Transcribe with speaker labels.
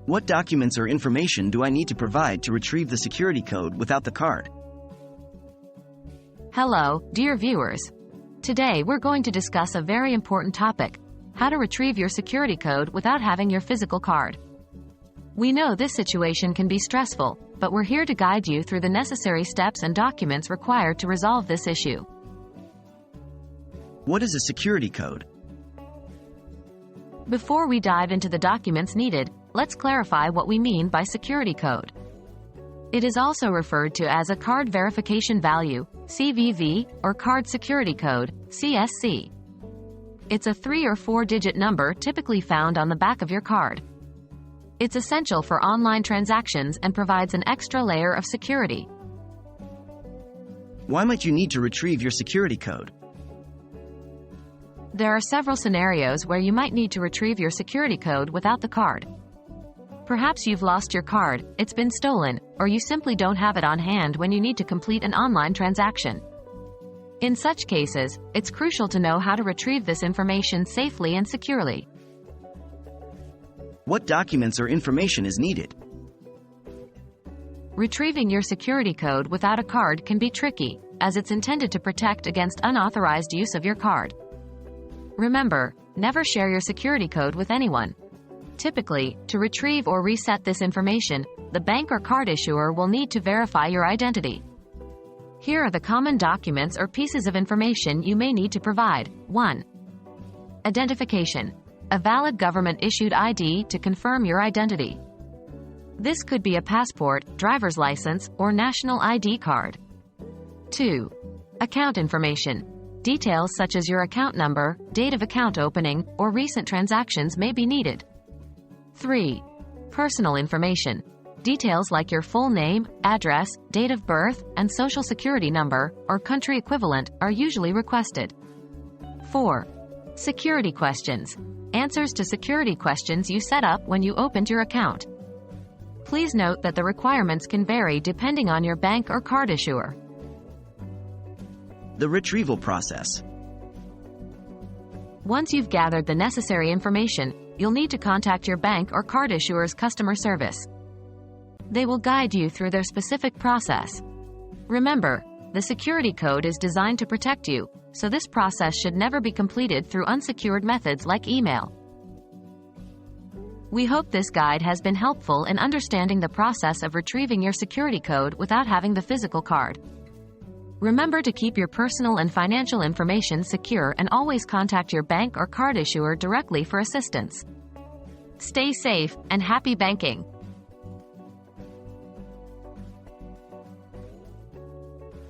Speaker 1: What documents or information do I need to provide to retrieve the security code without the card?
Speaker 2: Hello, dear viewers. Today we're going to discuss a very important topic: how to retrieve your security code without having your physical card. We know this situation can be stressful, but we're here to guide you through the necessary steps and documents required to resolve this issue.
Speaker 1: What is a security code?
Speaker 2: Before we dive into the documents needed, let's clarify what we mean by security code. It is also referred to as a card verification value, CVV, or card security code, CSC. It's a 3 or 4-digit number typically found on the back of your card. It's essential for online transactions and provides an extra layer of security.
Speaker 1: Why might you need to retrieve your security code?
Speaker 2: There are several scenarios where you might need to retrieve your security code without the card. Perhaps you've lost your card, it's been stolen, or you simply don't have it on hand when you need to complete an online transaction. In such cases, it's crucial to know how to retrieve this information safely and securely.
Speaker 1: What documents or information is needed?
Speaker 2: Retrieving your security code without a card can be tricky, as it's intended to protect against unauthorized use of your card. Remember, never share your security code with anyone. Typically, to retrieve or reset this information, the bank or card issuer will need to verify your identity. Here are the common documents or pieces of information you may need to provide. 1. Identification. A valid government-issued ID to confirm your identity. This could be a passport, driver's license, or national ID card. 2. Account information. Details such as your account number, date of account opening, or recent transactions may be needed. 3. Personal information. Details like your full name, address, date of birth, and social security number, or country equivalent, are usually requested. 4. Security questions. Answers to security questions you set up when you opened your account. Please note that the requirements can vary depending on your bank or card issuer.
Speaker 1: The retrieval process.
Speaker 2: Once you've gathered the necessary information, you'll need to contact your bank or card issuer's customer service. They will guide you through their specific process. Remember, the security code is designed to protect you, so this process should never be completed through unsecured methods like email. We hope this guide has been helpful in understanding the process of retrieving your security code without having the physical card. Remember to keep your personal and financial information secure and always contact your bank or card issuer directly for assistance. Stay safe and happy banking!